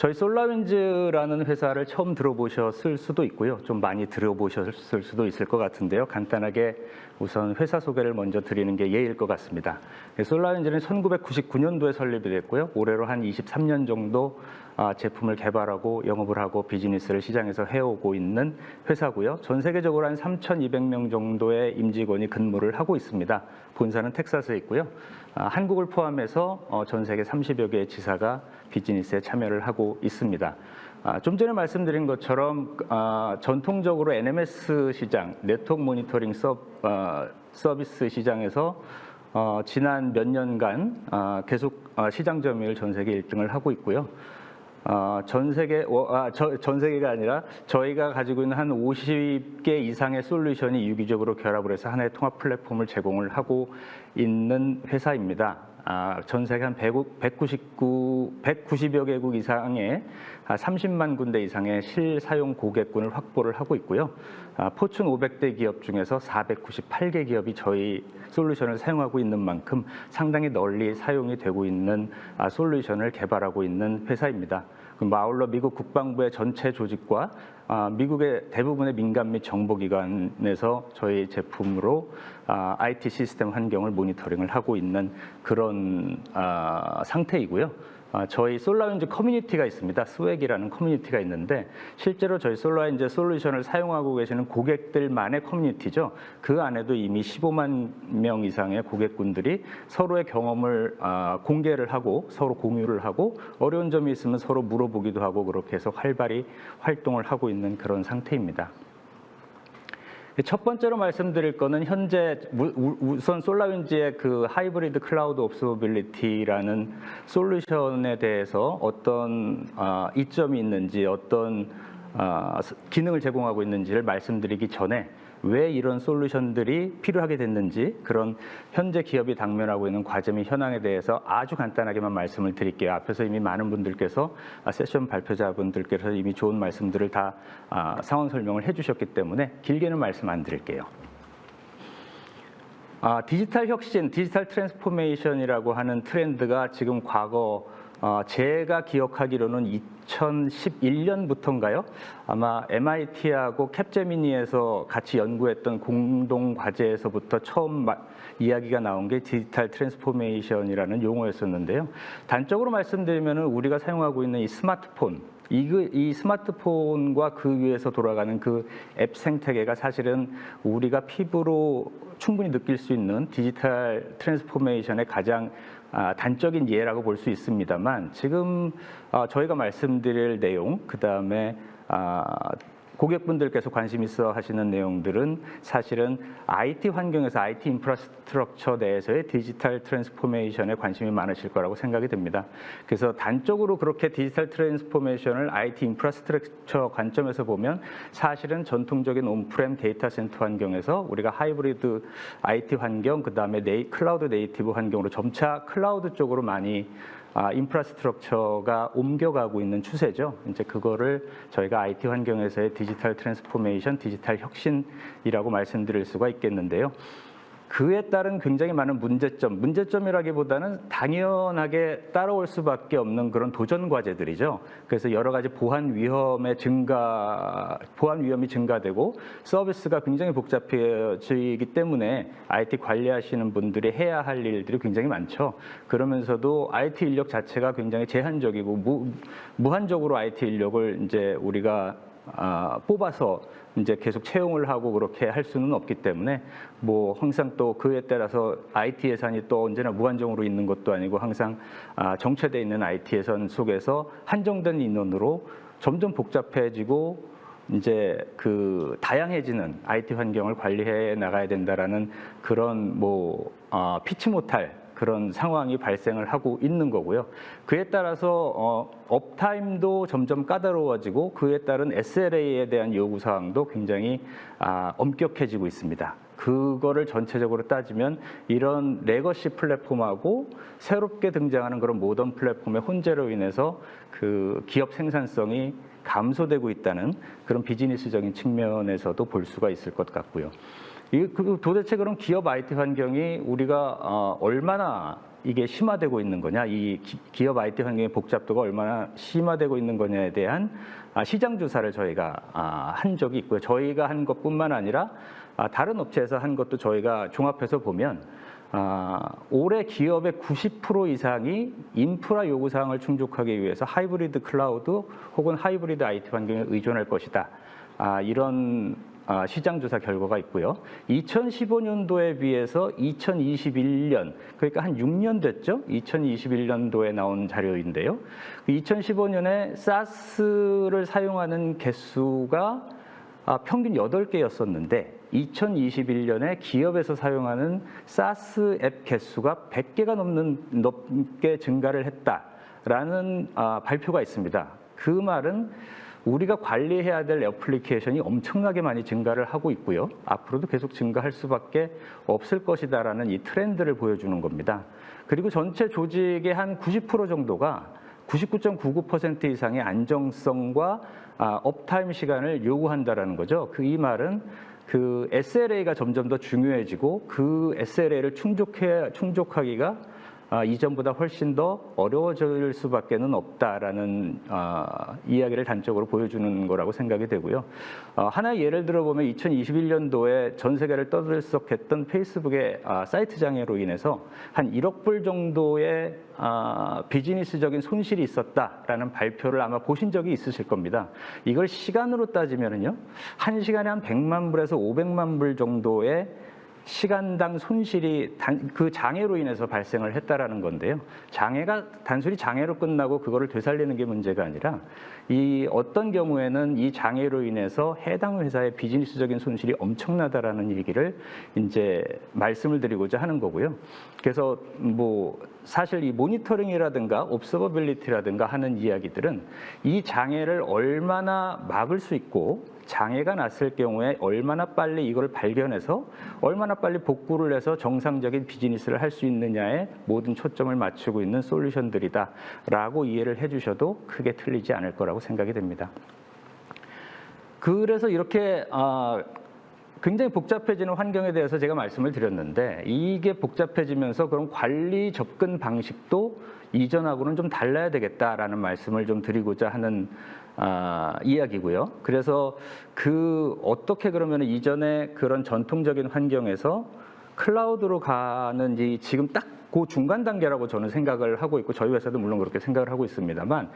저희 솔라윈즈라는 회사를 처음 들어보셨을 수도 있고요. 좀 많이 들어보셨을 수도 있을 것 같은데요. 간단하게 우선 회사 소개를 먼저 드리는 게 예일 것 같습니다. 솔라윈즈는 1999년도에 설립이 됐고요. 올해로 한 23년 정도 제품을 개발하고 영업을 하고 비즈니스를 시장에서 해오고 있는 회사고요. 전 세계적으로 한 3,200명 정도의 임직원이 근무를 하고 있습니다. 본사는 텍사스에 있고요. 한국을 포함해서 전 세계 30여 개의 지사가 비즈니스에 참여를 하고 있습니다. 좀 전에 말씀드린 것처럼 전통적으로 NMS 시장, 네트워크 모니터링 서비스 시장에서 지난 몇 년간 계속 시장 점유율 전 세계 1등을 하고 있고요. 전 세계가 아니라 저희가 가지고 있는 한 50개 이상의 솔루션이 유기적으로 결합을 해서 하나의 통합 플랫폼을 제공을 하고 있는 회사입니다. 전 세계 한 190여 개국 이상의 30만 군데 이상의 실사용 고객군을 확보를 하고 있고요. 포춘 500대 기업 중에서 498개 기업이 저희 솔루션을 사용하고 있는 만큼 상당히 널리 사용이 되고 있는 솔루션을 개발하고 있는 회사입니다. 아울러 미국 국방부의 전체 조직과 미국의 대부분의 민간 및 정보기관에서 저희 제품으로 IT 시스템 환경을 모니터링을 하고 있는 그런 상태이고요. 저희 솔라윈즈 커뮤니티가 있습니다. 스웩이라는 커뮤니티가 있는데 실제로 저희 솔라윈즈 솔루션을 사용하고 계시는 고객들만의 커뮤니티죠. 그 안에도 이미 15만 명 이상의 고객군들이 서로의 경험을 공개를 하고 서로 공유를 하고 어려운 점이 있으면 서로 물어보기도 하고 그렇게 해서 활발히 활동을 하고 있는 그런 상태입니다. 첫 번째로 말씀드릴 거는 현재 우선 솔라윈즈의 그 하이브리드 클라우드 옵서버빌리티라는 솔루션에 대해서 어떤 이점이 있는지 어떤 기능을 제공하고 있는지를 말씀드리기 전에 왜 이런 솔루션들이 필요하게 됐는지 그런 현재 기업이 당면하고 있는 과제 및 현황에 대해서 아주 간단하게만 말씀을 드릴게요. 앞에서 이미 많은 분들께서 세션 발표자분들께서 이미 좋은 말씀들을 다 상황 설명을 해주셨기 때문에 길게는 말씀 안 드릴게요. 디지털 혁신, 디지털 트랜스포메이션이라고 하는 트렌드가 지금 과거 제가 기억하기로는 2011년부터인가요? 아마 MIT하고 캡제미니에서 같이 연구했던 공동 과제에서부터 처음 이야기가 나온 게 디지털 트랜스포메이션이라는 용어였었는데요. 단적으로 말씀드리면 우리가 사용하고 있는 이 스마트폰, 이 스마트폰과 그 위에서 돌아가는 그 앱 생태계가 사실은 우리가 피부로 충분히 느낄 수 있는 디지털 트랜스포메이션의 가장 단적인 예라고 볼 수 있습니다만 지금 저희가 말씀드릴 내용, 그 다음에 고객분들께서 관심 있어 하시는 내용들은 사실은 IT 환경에서 IT 인프라스트럭처 내에서의 디지털 트랜스포메이션에 관심이 많으실 거라고 생각이 됩니다. 그래서 단적으로 그렇게 디지털 트랜스포메이션을 IT 인프라스트럭처 관점에서 보면 사실은 전통적인 온프렘 데이터 센터 환경에서 우리가 하이브리드 IT 환경, 그 다음에 클라우드 네이티브 환경으로 점차 클라우드 쪽으로 많이 인프라스트럭처가 옮겨가고 있는 추세죠. 이제 그거를 저희가 IT 환경에서의 디지털 트랜스포메이션, 디지털 혁신이라고 말씀드릴 수가 있겠는데요. 그에 따른 굉장히 많은 문제점이라기보다는 당연하게 따라올 수밖에 없는 그런 도전 과제들이죠. 그래서 여러 가지 보안 위험이 증가되고 서비스가 굉장히 복잡해지기 때문에 IT 관리하시는 분들이 해야 할 일들이 굉장히 많죠. 그러면서도 IT 인력 자체가 굉장히 제한적이고 무한적으로 IT 인력을 이제 우리가 뽑아서 이제 계속 채용을 하고 그렇게 할 수는 없기 때문에 뭐 항상 또 그에 따라서 IT 예산이 또 언제나 무한정으로 있는 것도 아니고 항상 정체되어 있는 IT 예산 속에서 한정된 인원으로 점점 복잡해지고 이제 그 다양해지는 IT 환경을 관리해 나가야 된다라는 그런 피치 못할 그런 상황이 발생을 하고 있는 거고요. 그에 따라서 업타임도 점점 까다로워지고 그에 따른 SLA에 대한 요구사항도 굉장히 엄격해지고 있습니다. 그거를 전체적으로 따지면 이런 레거시 플랫폼하고 새롭게 등장하는 그런 모던 플랫폼의 혼재로 인해서 그 기업 생산성이 감소되고 있다는 그런 비즈니스적인 측면에서도 볼 수가 있을 것 같고요. 도대체 그럼 기업 IT 환경이 우리가 얼마나 이게 심화되고 있는 거냐, 이 기업 IT 환경의 복잡도가 얼마나 심화되고 있는 거냐에 대한 시장 조사를 저희가 한 적이 있고요. 저희가 한 것뿐만 아니라 다른 업체에서 한 것도 저희가 종합해서 보면 올해 기업의 90% 이상이 인프라 요구사항을 충족하기 위해서 하이브리드 클라우드 혹은 하이브리드 IT 환경에 의존할 것이다. 이런 시장조사 결과가 있고요. 2015년도에 비해서 2021년, 그러니까 한 6년 됐죠? 2021년도에 나온 자료인데요. 2015년에 SaaS를 사용하는 개수가 평균 8개였었는데 2021년에 기업에서 사용하는 SaaS 앱 개수가 100개가 넘게 증가를 했다라는 발표가 있습니다. 그 말은 우리가 관리해야 될 애플리케이션이 엄청나게 많이 증가를 하고 있고요. 앞으로도 계속 증가할 수밖에 없을 것이다라는 이 트렌드를 보여주는 겁니다. 그리고 전체 조직의 한 90% 정도가 99.99% 이상의 안정성과 업타임 시간을 요구한다라는 거죠. 이 말은 그 SLA가 점점 더 중요해지고 그 SLA를 충족하기가 이전보다 훨씬 더 어려워질 수밖에는 없다라는 이야기를 단적으로 보여주는 거라고 생각이 되고요. 하나의 예를 들어보면 2021년도에 전 세계를 떠들썩했던 페이스북의 사이트 장애로 인해서 한 1억 불 정도의 비즈니스적인 손실이 있었다라는 발표를 아마 보신 적이 있으실 겁니다. 이걸 시간으로 따지면은요, 한 시간에 한 100만 불에서 500만 불 정도의 시간당 손실이 그 장애로 인해서 발생을 했다라는 건데요. 장애가 단순히 장애로 끝나고 그거를 되살리는 게 문제가 아니라 이 어떤 경우에는 이 장애로 인해서 해당 회사의 비즈니스적인 손실이 엄청나다라는 얘기를 이제 말씀을 드리고자 하는 거고요. 그래서 뭐 사실 이 모니터링이라든가 옵서버빌리티라든가 하는 이야기들은 이 장애를 얼마나 막을 수 있고 장애가 났을 경우에 얼마나 빨리 이걸 발견해서 얼마나 빨리 복구를 해서 정상적인 비즈니스를 할 수 있느냐에 모든 초점을 맞추고 있는 솔루션들이다라고 이해를 해주셔도 크게 틀리지 않을 거라고 생각이 됩니다. 그래서 이렇게 굉장히 복잡해지는 환경에 대해서 제가 말씀을 드렸는데 이게 복잡해지면서 그럼 관리 접근 방식도 이전하고는 좀 달라야 되겠다라는 말씀을 좀 드리고자 하는 이야기고요. 그래서 어떻게 그러면 이전에 그런 전통적인 환경에서 클라우드로 가는지 지금 딱 그 중간 단계라고 저는 생각을 하고 있고 저희 회사도 물론 그렇게 생각을 하고 있습니다만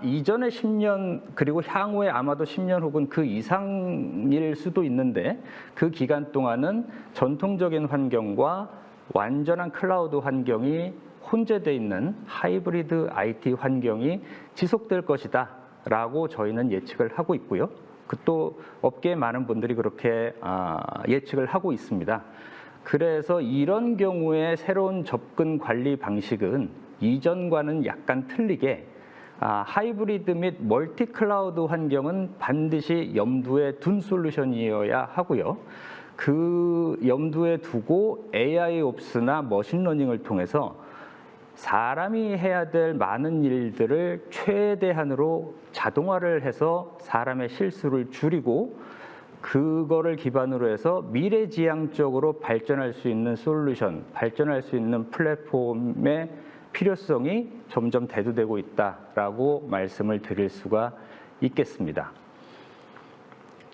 이전에 10년 그리고 향후에 아마도 10년 혹은 그 이상일 수도 있는데 그 기간 동안은 전통적인 환경과 완전한 클라우드 환경이 혼재되어 있는 하이브리드 IT 환경이 지속될 것이다 라고 저희는 예측을 하고 있고요. 또 업계의 많은 분들이 그렇게 예측을 하고 있습니다. 그래서 이런 경우에 새로운 접근 관리 방식은 이전과는 약간 틀리게 하이브리드 및 멀티 클라우드 환경은 반드시 염두에 둔 솔루션이어야 하고요. 그 염두에 두고 AI 옵스나 머신러닝을 통해서 사람이 해야 될 많은 일들을 최대한으로 자동화를 해서 사람의 실수를 줄이고 그거를 기반으로 해서 미래지향적으로 발전할 수 있는 솔루션, 발전할 수 있는 플랫폼의 필요성이 점점 대두되고 있다라고 말씀을 드릴 수가 있겠습니다.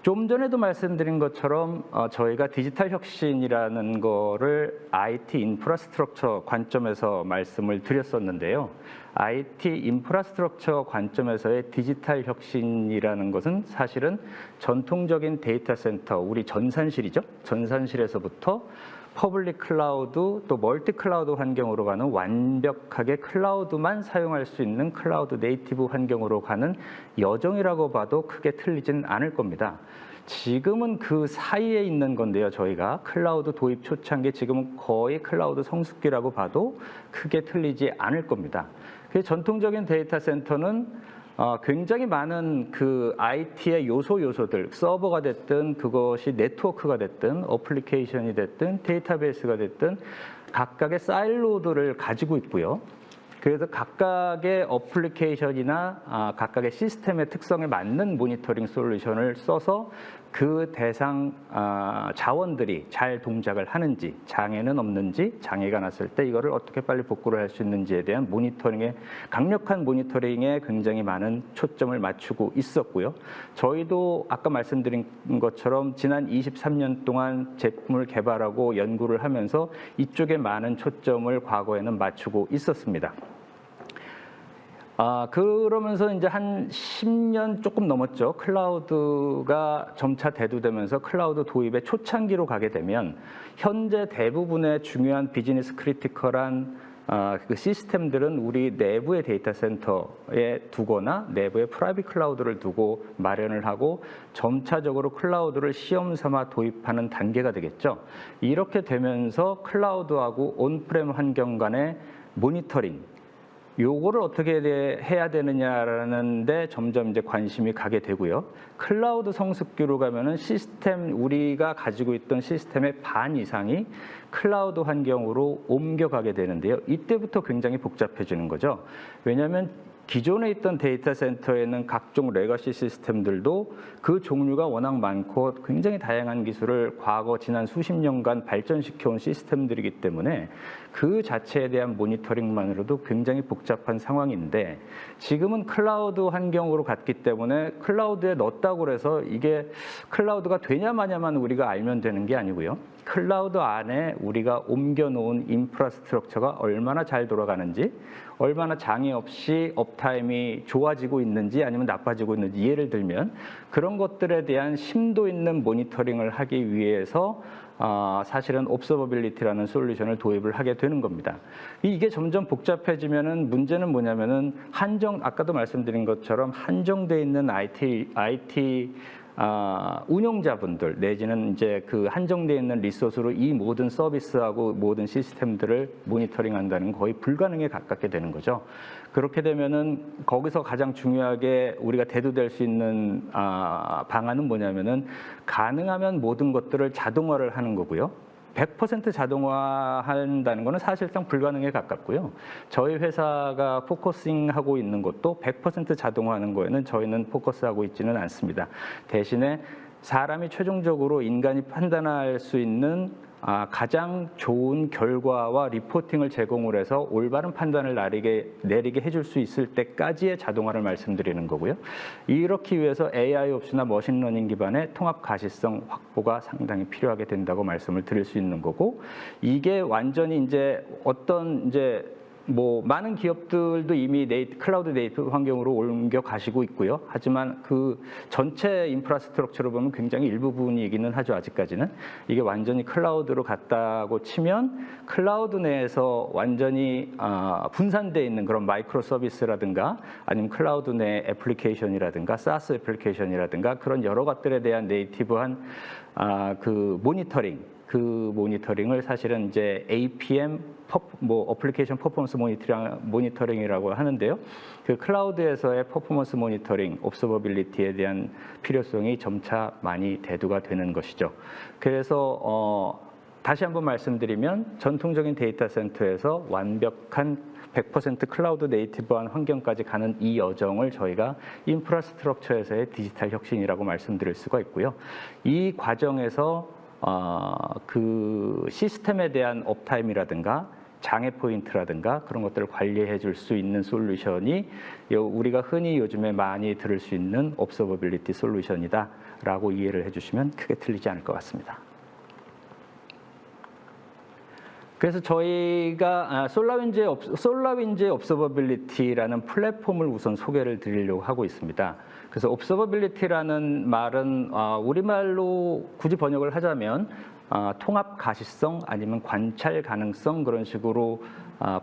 좀 전에도 말씀드린 것처럼 저희가 디지털 혁신이라는 거를 IT 인프라스트럭처 관점에서 말씀을 드렸었는데요. IT 인프라스트럭처 관점에서의 디지털 혁신이라는 것은 사실은 전통적인 데이터 센터, 우리 전산실이죠. 전산실에서부터 퍼블릭 클라우드 또 멀티 클라우드 환경으로 가는 완벽하게 클라우드만 사용할 수 있는 클라우드 네이티브 환경으로 가는 여정이라고 봐도 크게 틀리진 않을 겁니다. 지금은 그 사이에 있는 건데요. 저희가 클라우드 도입 초창기 지금은 거의 클라우드 성숙기라고 봐도 크게 틀리지 않을 겁니다. 전통적인 데이터 센터는 굉장히 많은 그 IT의 요소들, 서버가 됐든 그것이 네트워크가 됐든 어플리케이션이 됐든 데이터베이스가 됐든 각각의 사일로들을 가지고 있고요. 그래서 각각의 어플리케이션이나 각각의 시스템의 특성에 맞는 모니터링 솔루션을 써서 그 대상 자원들이 잘 동작을 하는지, 장애는 없는지, 장애가 났을 때 이거를 어떻게 빨리 복구를 할 수 있는지에 대한 강력한 모니터링에 굉장히 많은 초점을 맞추고 있었고요. 저희도 아까 말씀드린 것처럼 지난 23년 동안 제품을 개발하고 연구를 하면서 이쪽에 많은 초점을 과거에는 맞추고 있었습니다. 그러면서 이제 한 10년 조금 넘었죠. 클라우드가 점차 대두되면서 클라우드 도입의 초창기로 가게 되면 현재 대부분의 중요한 비즈니스 크리티컬한 그 시스템들은 우리 내부의 데이터 센터에 두거나 내부의 프라이빗 클라우드를 두고 마련을 하고 점차적으로 클라우드를 시험 삼아 도입하는 단계가 되겠죠. 이렇게 되면서 클라우드하고 온프렘 환경 간의 모니터링, 요거를 어떻게 해야 되느냐라는 데 점점 이제 관심이 가게 되고요. 클라우드 성숙기로 가면은 우리가 가지고 있던 시스템의 반 이상이 클라우드 환경으로 옮겨가게 되는데요. 이때부터 굉장히 복잡해지는 거죠. 왜냐하면 기존에 있던 데이터 센터에는 각종 레거시 시스템들도 그 종류가 워낙 많고 굉장히 다양한 기술을 지난 수십 년간 발전시켜온 시스템들이기 때문에 그 자체에 대한 모니터링만으로도 굉장히 복잡한 상황인데 지금은 클라우드 환경으로 갔기 때문에 클라우드에 넣었다고 해서 이게 클라우드가 되냐 마냐만 우리가 알면 되는 게 아니고요. 클라우드 안에 우리가 옮겨놓은 인프라스트럭처가 얼마나 잘 돌아가는지, 얼마나 장애 없이 업타임이 좋아지고 있는지 아니면 나빠지고 있는지, 예를 들면 그런 것들에 대한 심도 있는 모니터링을 하기 위해서 사실은 옵서버빌리티라는 솔루션을 도입을 하게 되는 겁니다. 이게 점점 복잡해지면은 문제는 뭐냐면은 아까도 말씀드린 것처럼 한정돼 있는 IT 운영자분들 내지는 이제 그 한정되어 있는 리소스로 이 모든 서비스하고 모든 시스템들을 모니터링한다는 거의 불가능에 가깝게 되는 거죠. 그렇게 되면은 거기서 가장 중요하게 우리가 대두될 수 있는 방안은 뭐냐면은 가능하면 모든 것들을 자동화를 하는 거고요. 100% 자동화한다는 것은 사실상 불가능에 가깝고요. 저희 회사가 포커싱하고 있는 것도 100% 자동화하는 거에는 저희는 포커스하고 있지는 않습니다. 대신에 사람이 최종적으로 인간이 판단할 수 있는 가장 좋은 결과와 리포팅을 제공을 해서 올바른 판단을 내리게 해줄 수 있을 때까지의 자동화를 말씀드리는 거고요. 이렇기 위해서 AI옵스나 머신러닝 기반의 통합 가시성 확보가 상당히 필요하게 된다고 말씀을 드릴 수 있는 거고, 이게 완전히 이제 많은 기업들도 이미 클라우드 네이티브 환경으로 옮겨 가시고 있고요. 하지만 그 전체 인프라스트럭처로 보면 굉장히 일부분이기는 하죠. 아직까지는. 이게 완전히 클라우드로 갔다고 치면 클라우드 내에서 완전히 분산되어 있는 그런 마이크로 서비스라든가 아니면 클라우드 내 애플리케이션이라든가 SaaS 애플리케이션이라든가 그런 여러 것들에 대한 네이티브한 그 모니터링을 사실은 이제 APM 어플리케이션 퍼포먼스 모니터링이라고 하는데요. 그 클라우드에서의 퍼포먼스 모니터링, 옵서버빌리티에 대한 필요성이 점차 많이 대두가 되는 것이죠. 그래서 다시 한번 말씀드리면 전통적인 데이터 센터에서 완벽한 100% 클라우드 네이티브한 환경까지 가는 이 여정을 저희가 인프라스트럭처에서의 디지털 혁신이라고 말씀드릴 수가 있고요. 이 과정에서 그 시스템에 대한 업타임이라든가 장애 포인트라든가 그런 것들을 관리해 줄 수 있는 솔루션이 우리가 흔히 요즘에 많이 들을 수 있는 옵서버빌리티 솔루션이다라고 이해를 해주시면 크게 틀리지 않을 것 같습니다. 그래서 저희가 솔라윈즈의 옵서버빌리티라는 플랫폼을 우선 소개를 드리려고 하고 있습니다. 그래서 옵서버빌리티라는 말은 우리말로 굳이 번역을 하자면 통합 가시성 아니면 관찰 가능성 그런 식으로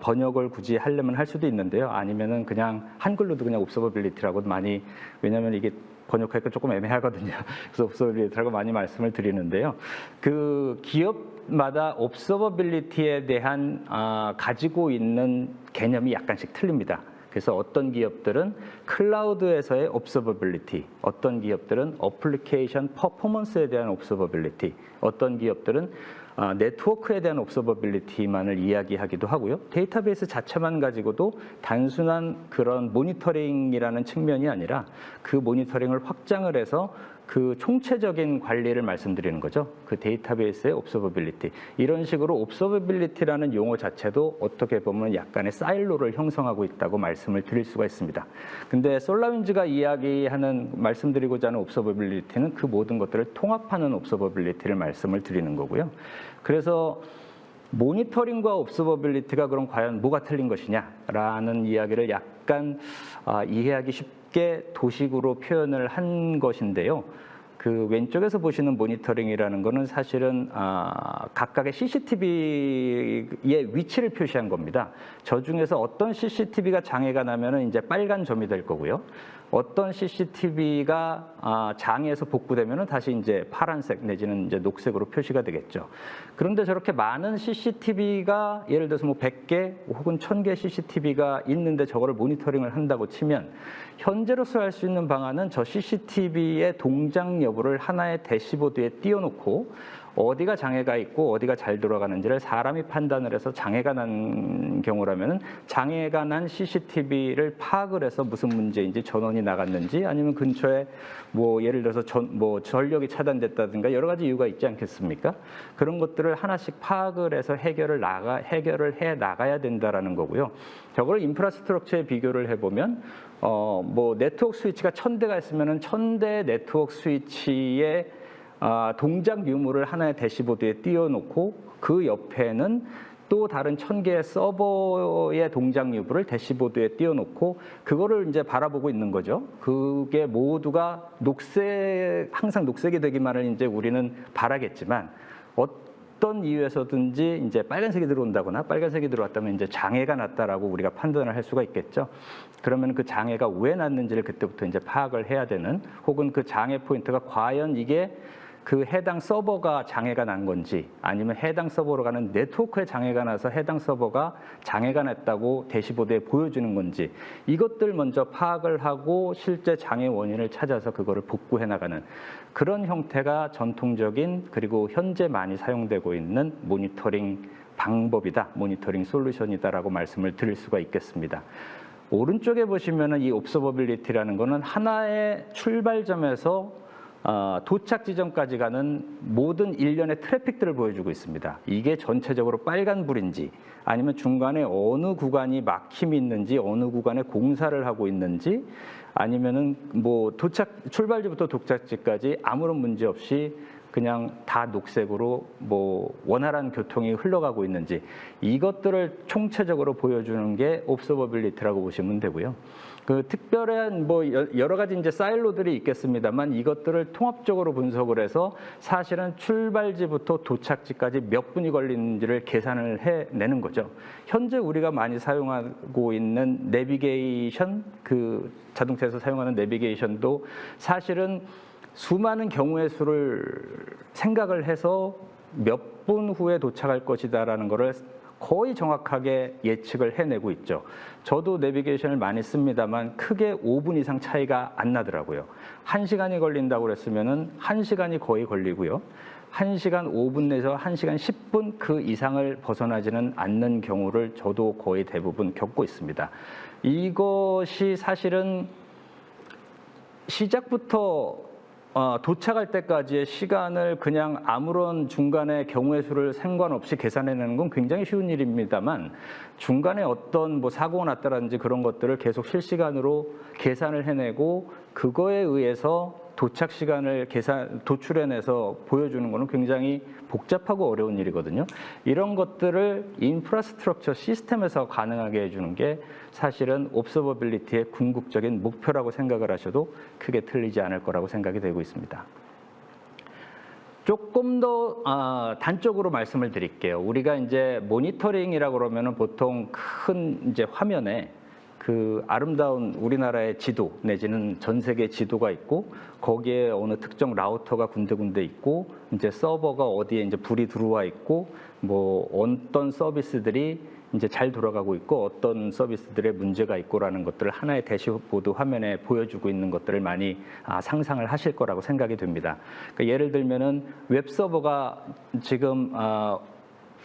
번역을 굳이 하려면 할 수도 있는데요. 아니면은 그냥 한글로도 그냥 옵서버빌리티라고 많이, 왜냐하면 이게 번역하기가 조금 애매하거든요. 그래서 옵서버빌리티라고 많이 말씀을 드리는데요. 그 기업마다 옵서버빌리티에 대한 가지고 있는 개념이 약간씩 틀립니다. 그래서 어떤 기업들은 클라우드에서의 옵서버빌리티, 어떤 기업들은 어플리케이션 퍼포먼스에 대한 옵서버빌리티, 어떤 기업들은 네트워크에 대한 옵서버빌리티만을 이야기하기도 하고요. 데이터베이스 자체만 가지고도 단순한 그런 모니터링이라는 측면이 아니라 그 모니터링을 확장을 해서 그 총체적인 관리를 말씀드리는 거죠. 그 데이터베이스의 옵서버빌리티. 이런 식으로 옵서버빌리티라는 용어 자체도 어떻게 보면 약간의 사일로를 형성하고 있다고 말씀을 드릴 수가 있습니다. 근데 솔라윈즈가 이야기하는 말씀드리고자 하는 옵서버빌리티는 그 모든 것들을 통합하는 옵서버빌리티를 말씀을 드리는 거고요. 그래서 모니터링과 옵서버빌리티가 그럼 과연 뭐가 틀린 것이냐라는 이야기를 약간 이해하기 쉽게 도식으로 표현을 한 것인데요. 그 왼쪽에서 보시는 모니터링이라는 거는 사실은 각각의 CCTV의 위치를 표시한 겁니다. 저 중에서 어떤 CCTV가 장애가 나면은 이제 빨간 점이 될 거고요. 어떤 CCTV가 장애에서 복구되면은 다시 이제 파란색 내지는 이제 녹색으로 표시가 되겠죠. 그런데 저렇게 많은 CCTV가 예를 들어서 뭐 100개 혹은 1000개 CCTV가 있는데 저거를 모니터링을 한다고 치면 현재로서 할 수 있는 방안은 저 CCTV의 동작 여부를 하나의 대시보드에 띄워놓고 어디가 장애가 있고 어디가 잘 돌아가는지를 사람이 판단을 해서 장애가 난 경우라면 장애가 난 CCTV를 파악을 해서 무슨 문제인지 전원이 나갔는지 아니면 근처에 뭐 예를 들어서 전력이 차단됐다든가 여러 가지 이유가 있지 않겠습니까? 그런 것들을 하나씩 파악을 해서 해결을 해 나가야 된다라는 거고요. 저걸 인프라스트럭처에 비교를 해보면 뭐 네트워크 스위치가 1000대가 있으면은 1000대 네트워크 스위치에 동작 유무를 하나의 대시보드에 띄워놓고 그 옆에는 또 다른 1000개의 서버의 동작 유무를 대시보드에 띄워놓고 그거를 이제 바라보고 있는 거죠. 그게 모두가 항상 녹색이 되기만을 이제 우리는 바라겠지만 어떤 이유에서든지 이제 빨간색이 들어온다거나 빨간색이 들어왔다면 이제 장애가 났다라고 우리가 판단을 할 수가 있겠죠. 그러면 그 장애가 왜 났는지를 그때부터 이제 파악을 해야 되는 혹은 그 장애 포인트가 과연 이게 그 해당 서버가 장애가 난 건지 아니면 해당 서버로 가는 네트워크에 장애가 나서 해당 서버가 장애가 났다고 대시보드에 보여주는 건지 이것들 먼저 파악을 하고 실제 장애 원인을 찾아서 그거를 복구해 나가는 그런 형태가 전통적인 그리고 현재 많이 사용되고 있는 모니터링 방법이다, 모니터링 솔루션이다라고 말씀을 드릴 수가 있겠습니다. 오른쪽에 보시면은 이 옵서버빌리티라는 거는 하나의 출발점에서 도착 지점까지 가는 모든 일련의 트래픽들을 보여주고 있습니다. 이게 전체적으로 빨간불인지 아니면 중간에 어느 구간이 막힘이 있는지 어느 구간에 공사를 하고 있는지 아니면은 뭐 출발지부터 도착지까지 아무런 문제 없이 그냥 다 녹색으로 뭐 원활한 교통이 흘러가고 있는지 이것들을 총체적으로 보여주는 게 옵서버빌리티라고 보시면 되고요. 그 특별한 뭐 여러 가지 이제 사일로들이 있겠습니다만 이것들을 통합적으로 분석을 해서 사실은 출발지부터 도착지까지 몇 분이 걸리는지를 계산을 해내는 거죠. 현재 우리가 많이 사용하고 있는 내비게이션, 그 자동차에서 사용하는 내비게이션도 사실은 수많은 경우의 수를 생각을 해서 몇 분 후에 도착할 것이다라는 거를 거의 정확하게 예측을 해내고 있죠. 저도 내비게이션을 많이 씁니다만 크게 5분 이상 차이가 안 나더라고요. 1시간이 걸린다고 그랬으면은 1시간이 거의 걸리고요. 1시간 5분 내서 1시간 10분 그 이상을 벗어나지는 않는 경우를 저도 거의 대부분 겪고 있습니다. 이것이 사실은 시작부터 도착할 때까지의 시간을 그냥 아무런 중간에 경우의 수를 상관없이 계산해내는 건 굉장히 쉬운 일입니다만 중간에 어떤 뭐 사고가 났다든지 그런 것들을 계속 실시간으로 계산을 해내고 그거에 의해서 도착 시간을 도출해내서 보여주는 것은 굉장히 복잡하고 어려운 일이거든요. 이런 것들을 인프라스트럭처 시스템에서 가능하게 해주는 게 사실은 옵서버빌리티의 궁극적인 목표라고 생각을 하셔도 크게 틀리지 않을 거라고 생각이 되고 있습니다. 조금 더 단적으로 말씀을 드릴게요. 우리가 이제 모니터링이라고 그러면은 보통 큰 이제 화면에 그 아름다운 우리나라의 지도 내지는 전 세계 지도가 있고 거기에 어느 특정 라우터가 군데군데 있고 이제 서버가 어디에 이제 불이 들어와 있고 뭐 어떤 서비스들이 이제 잘 돌아가고 있고 어떤 서비스들의 문제가 있고라는 것들을 하나의 대시보드 화면에 보여주고 있는 것들을 많이 상상을 하실 거라고 생각이 됩니다. 그러니까 예를 들면은 웹 서버가 지금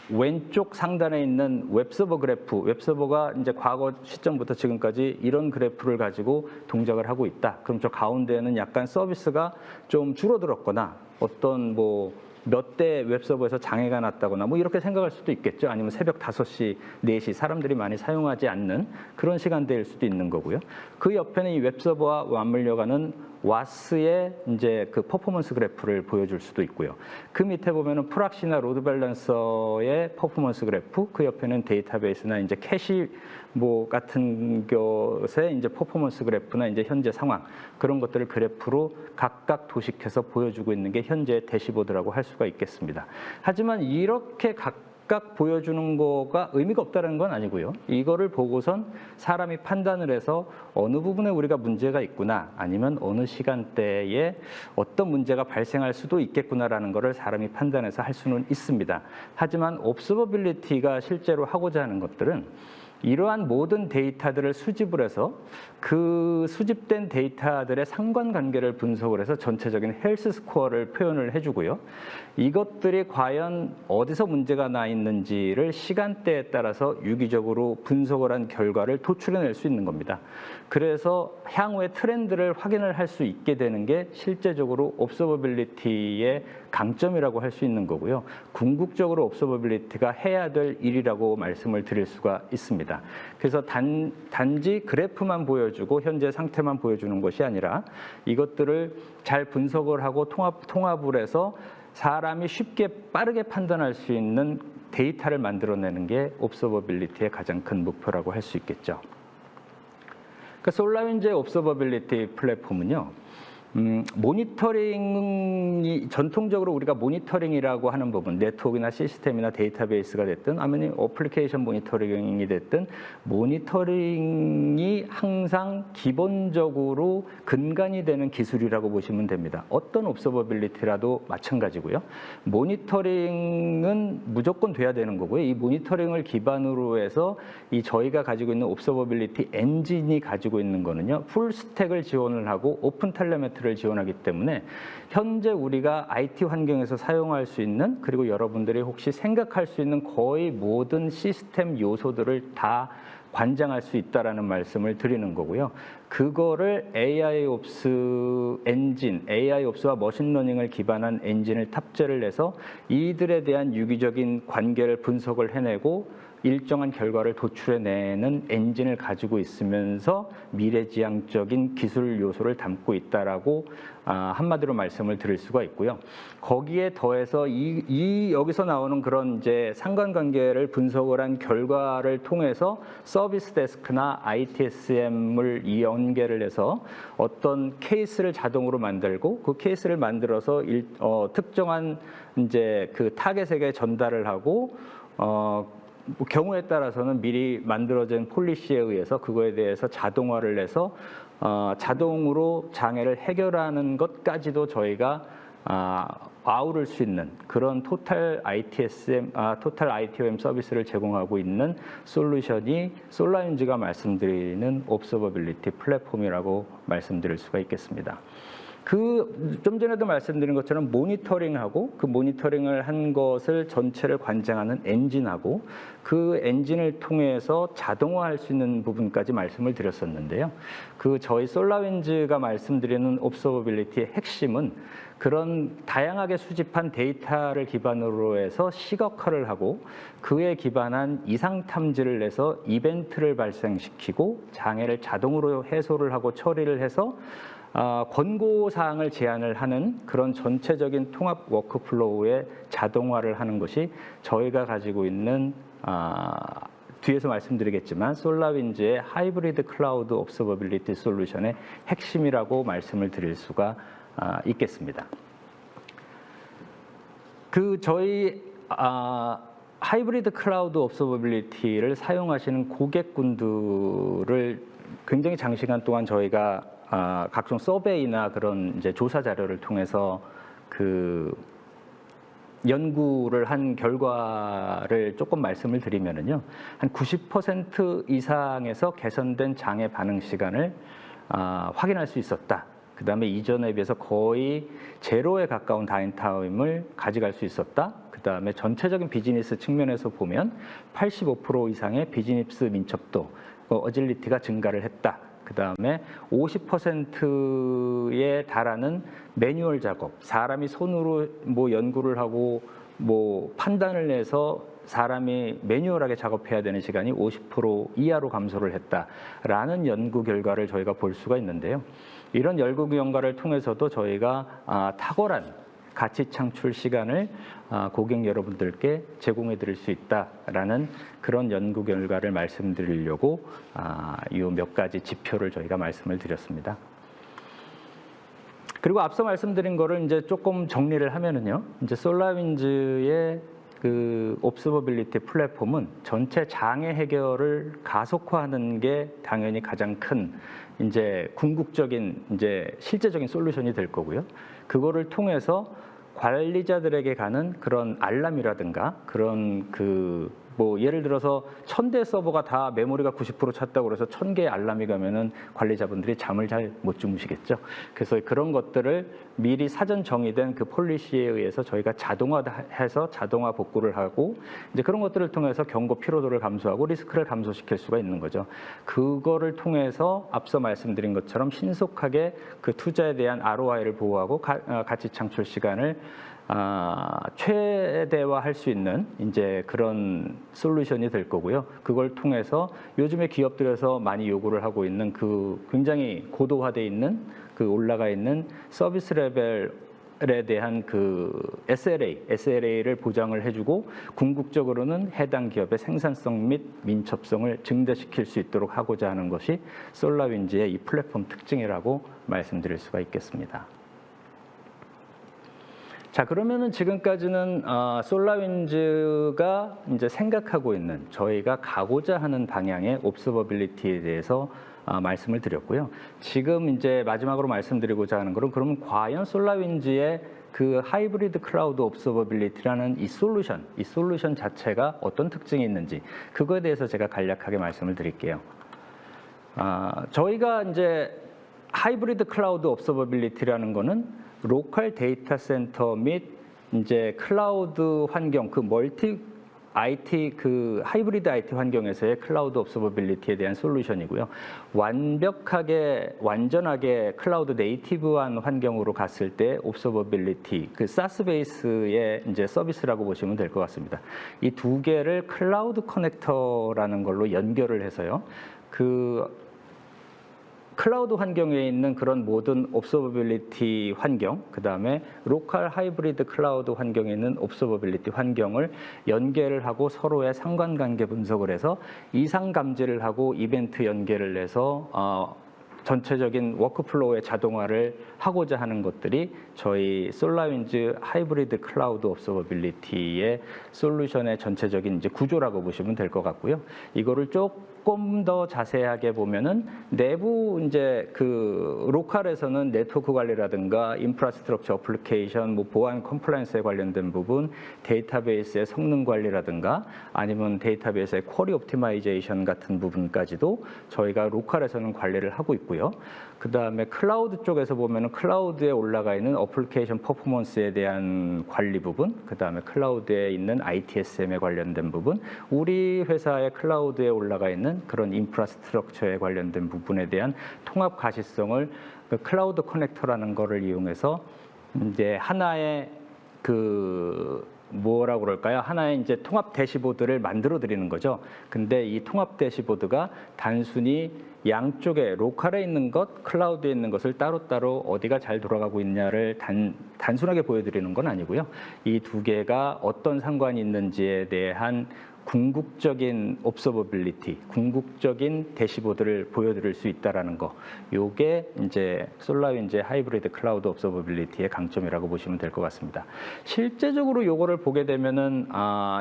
왼쪽 상단에 있는 웹서버 그래프, 웹서버가 이제 과거 시점부터 지금까지 이런 그래프를 가지고 동작을 하고 있다. 그럼 저 가운데는 약간 서비스가 좀 줄어들었거나 어떤 뭐 몇 대 웹서버에서 장애가 났다거나 뭐 이렇게 생각할 수도 있겠죠. 아니면 새벽 5시, 4시 사람들이 많이 사용하지 않는 그런 시간대일 수도 있는 거고요. 그 옆에는 이 웹서버와 맞물려가는 와스의 이제 그 퍼포먼스 그래프를 보여줄 수도 있고요. 그 밑에 보면은 프락시나 로드 밸런서의 퍼포먼스 그래프, 그 옆에는 데이터베이스나 이제 캐시 뭐 같은 것의 이제 퍼포먼스 그래프나 이제 현재 상황 그런 것들을 그래프로 각각 도식해서 보여주고 있는 게 현재 대시보드라고 할 수가 있겠습니다. 하지만 이렇게 각각 보여주는 거가 의미가 없다는 건 아니고요. 이거를 보고선 사람이 판단을 해서 어느 부분에 우리가 문제가 있구나 아니면 어느 시간대에 어떤 문제가 발생할 수도 있겠구나라는 거를 사람이 판단해서 할 수는 있습니다. 하지만 옵서버빌리티가 실제로 하고자 하는 것들은 이러한 모든 데이터들을 수집을 해서 그 수집된 데이터들의 상관관계를 분석을 해서 전체적인 헬스 스코어를 표현을 해주고요. 이것들이 과연 어디서 문제가 나 있는지를 시간대에 따라서 유기적으로 분석을 한 결과를 도출해낼 수 있는 겁니다. 그래서 향후의 트렌드를 확인을 할 수 있게 되는 게 실제적으로 옵서버빌리티의 강점이라고 할 수 있는 거고요. 궁극적으로 옵서버빌리티가 해야 될 일이라고 말씀을 드릴 수가 있습니다. 그래서 단지 그래프만 보여주고 현재 상태만 보여주는 것이 아니라 이것들을 잘 분석을 하고 통합을 해서 사람이 쉽게 빠르게 판단할 수 있는 데이터를 만들어내는 게 옵서버빌리티의 가장 큰 목표라고 할 수 있겠죠. 그러니까 솔라윈즈의 옵서버빌리티 플랫폼은요. 모니터링이 전통적으로 우리가 모니터링이라고 하는 부분, 네트워크나 시스템이나 데이터베이스가 됐든 아니면 어플리케이션 모니터링이 됐든 모니터링이 항상 기본적으로 근간이 되는 기술이라고 보시면 됩니다. 어떤 옵서버빌리티라도 마찬가지고요. 모니터링은 무조건 돼야 되는 거고요. 이 모니터링을 기반으로 해서 이 저희가 가지고 있는 옵서버빌리티 엔진이 가지고 있는 거는요. 풀스택을 지원을 하고 오픈 텔레메트리를 지원하기 때문에 현재 우리가 IT 환경에서 사용할 수 있는 그리고 여러분들이 혹시 생각할 수 있는 거의 모든 시스템 요소들을 다 관장할 수 있다라는 말씀을 드리는 거고요. 그거를 AI옵스 엔진, AI옵스와 머신러닝을 기반한 엔진을 탑재를 해서 이들에 대한 유기적인 관계를 분석을 해내고 일정한 결과를 도출해내는 엔진을 가지고 있으면서 미래지향적인 기술 요소를 담고 있다라고 한마디로 말씀을 드릴 수가 있고요. 거기에 더해서 여기서 나오는 그런 이제 상관관계를 분석을 한 결과를 통해서 서비스 데스크나 ITSM을 연계를 해서 어떤 케이스를 자동으로 만들고 그 케이스를 만들어서 특정한 이제 그 타겟에게 전달을 하고 경우에 따라서는 미리 만들어진 폴리시에 의해서 그거에 대해서 자동화를 해서 자동으로 장애를 해결하는 것까지도 저희가 아우를 수 있는 그런 토탈 ITOM 서비스를 제공하고 있는 솔루션이 솔라윈즈가 말씀드리는 옵서버빌리티 플랫폼이라고 말씀드릴 수가 있겠습니다. 좀 전에도 말씀드린 것처럼 모니터링하고 그 모니터링을 한 것을 전체를 관장하는 엔진하고 그 엔진을 통해서 자동화할 수 있는 부분까지 말씀을 드렸었는데요. 저희 솔라윈즈가 말씀드리는 옵서버빌리티의 핵심은 그런 다양하게 수집한 데이터를 기반으로 해서 시각화를 하고 그에 기반한 이상 탐지를 해서 이벤트를 발생시키고 장애를 자동으로 해소를 하고 처리를 해서 권고사항을 제안을 하는 그런 전체적인 통합 워크플로우의 자동화를 하는 것이 저희가 가지고 있는 뒤에서 말씀드리겠지만 솔라윈즈의 하이브리드 클라우드 옵서버빌리티 솔루션의 핵심이라고 말씀을 드릴 수가 있겠습니다. 저희 하이브리드 클라우드 옵서버빌리티를 사용하시는 고객군들을 굉장히 장시간 동안 저희가 각종 서베이나 그런 이제 조사 자료를 통해서 연구를 한 결과를 조금 말씀을 드리면은요, 한 90% 이상에서 개선된 장애 반응 시간을 확인할 수 있었다. 그 다음에 이전에 비해서 거의 제로에 가까운 다운타임을 가져갈 수 있었다. 그 그다음에 전체적인 비즈니스 측면에서 보면 85% 이상의 비즈니스 민첩도, 어질리티가 증가를 했다. 그다음에 50%에 달하는 매뉴얼 작업, 사람이 손으로 뭐 연구를 하고 뭐 판단을 내서 사람이 매뉴얼하게 작업해야 되는 시간이 50% 이하로 감소를 했다라는 연구 결과를 저희가 볼 수가 있는데요. 이런 연구 결과를 통해서도 저희가 탁월한 가치 창출 시간을 고객 여러분들께 제공해 드릴 수 있다라는 그런 연구 결과를 말씀드리려고 이 몇 가지 지표를 저희가 말씀을 드렸습니다. 그리고 앞서 말씀드린 거를 이제 조금 정리를 하면은요, 이제 솔라윈즈의 그 옵서버빌리티 플랫폼은 전체 장애 해결을 가속화하는 게 당연히 가장 큰 이제 궁극적인 이제 실제적인 솔루션이 될 거고요. 그거를 통해서 관리자들에게 가는 그런 알람이라든가 그런 뭐 예를 들어서 1000대 서버가 다 메모리가 90% 찼다고 그래서 1000개의 알람이 가면은 관리자분들이 잠을 잘 못 주무시겠죠. 그래서 그런 것들을 미리 사전 정의된 그 폴리시에 의해서 저희가 자동화해서 자동화 복구를 하고 이제 그런 것들을 통해서 경고 피로도를 감소하고 리스크를 감소시킬 수가 있는 거죠. 그거를 통해서 앞서 말씀드린 것처럼 신속하게 그 투자에 대한 ROI를 보호하고 가치 창출 시간을 최대화할 수 있는 이제 그런 솔루션이 될 거고요. 그걸 통해서 요즘에 기업들에서 많이 요구를 하고 있는 그 굉장히 고도화돼 있는 그 올라가 있는 서비스 레벨에 대한 그 SLA를 보장을 해주고 궁극적으로는 해당 기업의 생산성 및 민첩성을 증대시킬 수 있도록 하고자 하는 것이 솔라윈즈의 이 플랫폼 특징이라고 말씀드릴 수가 있겠습니다. 자, 그러면은 지금까지는 솔라윈즈가 이제 생각하고 있는 저희가 가고자 하는 방향의 옵서버빌리티에 대해서 말씀을 드렸고요. 지금 이제 마지막으로 말씀드리고자 하는 것은 그러면 과연 솔라윈즈의 그 하이브리드 클라우드 옵서버빌리티라는 이 솔루션 자체가 어떤 특징이 있는지 그거에 대해서 제가 간략하게 말씀을 드릴게요. 저희가 이제 하이브리드 클라우드 옵서버빌리티라는 거는 로컬 데이터 센터 및 이제 클라우드 환경, 그 멀티 IT 그 하이브리드 IT 환경에서의 클라우드 옵서버빌리티에 대한 솔루션이고요. 완전하게 클라우드 네이티브한 환경으로 갔을 때 옵서버빌리티, 그 사스 베이스의 이제 서비스라고 보시면 될 것 같습니다. 이 두 개를 클라우드 커넥터라는 걸로 연결을 해서요. 그 클라우드 환경에 있는 그런 모든 옵서버빌리티 환경, 그 다음에 로컬 하이브리드 클라우드 환경에 있는 옵서버빌리티 환경을 연계를 하고 서로의 상관관계 분석을 해서 이상 감지를 하고 이벤트 연계를 해서 전체적인 워크플로우의 자동화를 하고자 하는 것들이 저희 솔라윈즈 하이브리드 클라우드 옵서버빌리티의 솔루션의 전체적인 이제 구조라고 보시면 될 것 같고요. 이거를 조금 더 자세하게 보면은 내부 이제 그 로컬에서는 네트워크 관리라든가 인프라스트럭처 어플리케이션, 뭐 보안 컴플라이언스에 관련된 부분, 데이터베이스의 성능 관리라든가 아니면 데이터베이스의 쿼리 옵티마이제이션 같은 부분까지도 저희가 로컬에서는 관리를 하고 있고요. 그 다음에 클라우드 쪽에서 보면은 클라우드에 올라가 있는 어플리케이션 퍼포먼스에 대한 관리 부분, 그 다음에 클라우드에 있는 ITSM에 관련된 부분, 우리 회사의 클라우드에 올라가 있는 그런 인프라스트럭처에 관련된 부분에 대한 통합 가시성을 그 클라우드 커넥터라는 거를 이용해서 이제 하나의 뭐라고 그럴까요? 하나의 이제 통합 대시보드를 만들어 드리는 거죠. 근데 이 통합 대시보드가 단순히 양쪽에 로컬에 있는 것, 클라우드에 있는 것을 따로따로 어디가 잘 돌아가고 있냐를 단순하게 보여드리는 건 아니고요. 이 두 개가 어떤 상관이 있는지에 대한 궁극적인 옵서버빌리티, 궁극적인 대시보드를 보여드릴 수 있다라는 거. 요게 이제 솔라윈즈의 하이브리드 클라우드 옵서버빌리티의 강점이라고 보시면 될 것 같습니다. 실제적으로 요거를 보게 되면은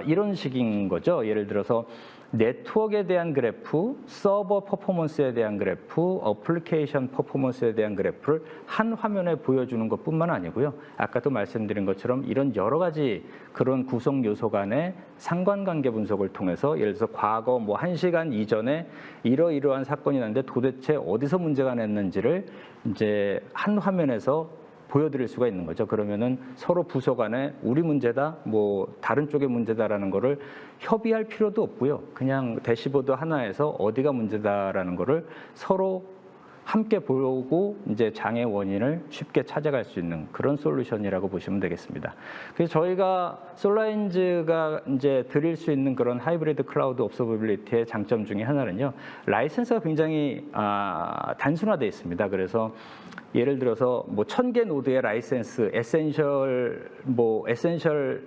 이런 식인 거죠. 예를 들어서 네트워크에 대한 그래프, 서버 퍼포먼스에 대한 그래프, 어플리케이션 퍼포먼스에 대한 그래프를 한 화면에 보여주는 것뿐만 아니고요. 아까도 말씀드린 것처럼 이런 여러 가지 그런 구성 요소 간의 상관관계 분석을 통해서 예를 들어서 과거 뭐 1시간 이전에 이러이러한 사건이 났는데 도대체 어디서 문제가 났는지를 이제 한 화면에서 보여드릴 수가 있는 거죠. 그러면은 서로 부서 간에 우리 문제다, 뭐 다른 쪽의 문제다라는 거를 협의할 필요도 없고요. 그냥 대시보드 하나에서 어디가 문제다라는 거를 서로 함께 보고 이제 장애 원인을 쉽게 찾아갈 수 있는 그런 솔루션이라고 보시면 되겠습니다. 그래서 저희가 솔라인즈가 이제 드릴 수 있는 그런 하이브리드 클라우드 옵서버빌리티의 장점 중에 하나는요, 라이센스가 굉장히 단순화되어 있습니다. 그래서 예를 들어서 뭐 1000개 노드의 라이센스, 에센셜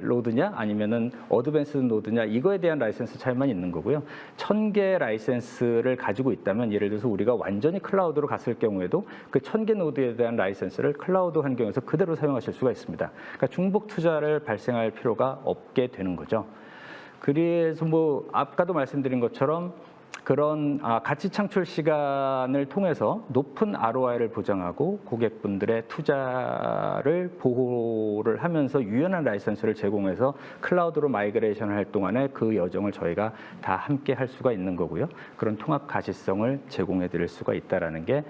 노드냐 아니면은 어드밴스드 노드냐 이거에 대한 라이센스 차이만 있는 거고요. 1000개 라이센스를 가지고 있다면 예를 들어서 우리가 완전히 클라우드로 갔을 경우에도 그 1000개 노드에 대한 라이센스를 클라우드 환경에서 그대로 사용하실 수가 있습니다. 그러니까 중복 투자를 발생할 필요가 없게 되는 거죠. 그래서 뭐 아까도 말씀드린 것처럼 그런 가치 창출 시간을 통해서 높은 ROI를 보장하고 고객분들의 투자를 보호를 하면서 유연한 라이선스를 제공해서 클라우드로 마이그레이션을 할 동안에 그 여정을 저희가 다 함께 할 수가 있는 거고요. 그런 통합 가시성을 제공해 드릴 수가 있다는 게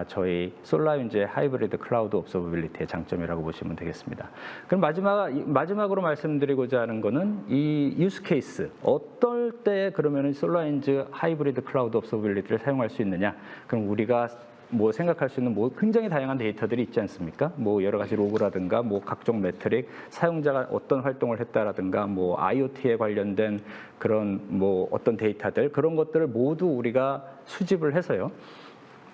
저희 솔라윈즈의 하이브리드 클라우드 옵서버빌리티의 장점이라고 보시면 되겠습니다. 그럼 마지막으로 말씀드리고자 하는 거는 이 유스 케이스, 어떨 때 그러면 솔라윈즈 하이브리드 클라우드 옵서버빌리티를 사용할 수 있느냐? 그럼 우리가 뭐 생각할 수 있는 뭐 굉장히 다양한 데이터들이 있지 않습니까? 뭐 여러 가지 로그라든가 뭐 각종 매트릭, 사용자가 어떤 활동을 했다라든가 뭐 IoT에 관련된 그런 뭐 어떤 데이터들, 그런 것들을 모두 우리가 수집을 해서요.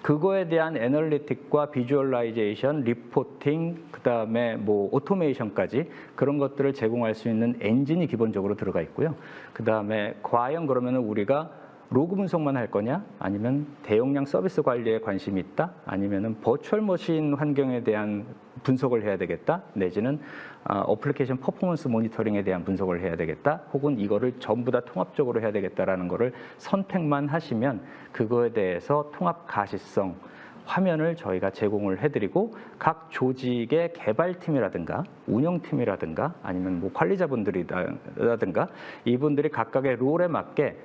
그거에 대한 애널리틱과 비주얼라이제이션, 리포팅, 그다음에 뭐 오토메이션까지 그런 것들을 제공할 수 있는 엔진이 기본적으로 들어가 있고요. 그다음에 과연 그러면은 우리가 로그 분석만 할 거냐? 아니면 대용량 서비스 관리에 관심이 있다? 아니면은 버추얼 머신 환경에 대한 분석을 해야 되겠다? 내지는 어플리케이션 퍼포먼스 모니터링에 대한 분석을 해야 되겠다? 혹은 이거를 전부 다 통합적으로 해야 되겠다라는 거를 선택만 하시면 그거에 대해서 통합 가시성 화면을 저희가 제공을 해드리고 각 조직의 개발팀이라든가 운영팀이라든가 아니면 뭐 관리자분들이라든가 이분들이 각각의 롤에 맞게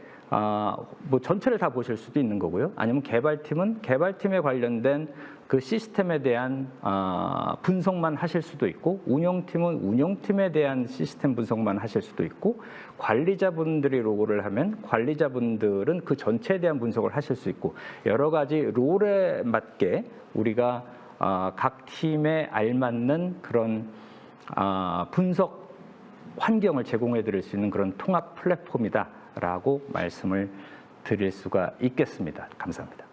뭐 전체를 다 보실 수도 있는 거고요. 아니면 개발팀은 개발팀에 관련된 그 시스템에 대한 분석만 하실 수도 있고, 운영팀은 운영팀에 대한 시스템 분석만 하실 수도 있고, 관리자분들이 로고를 하면 관리자분들은 그 전체에 대한 분석을 하실 수 있고, 여러 가지 롤에 맞게 우리가 각 팀에 알맞는 그런 분석 환경을 제공해 드릴 수 있는 그런 통합 플랫폼이다 라고 말씀을 드릴 수가 있겠습니다. 감사합니다.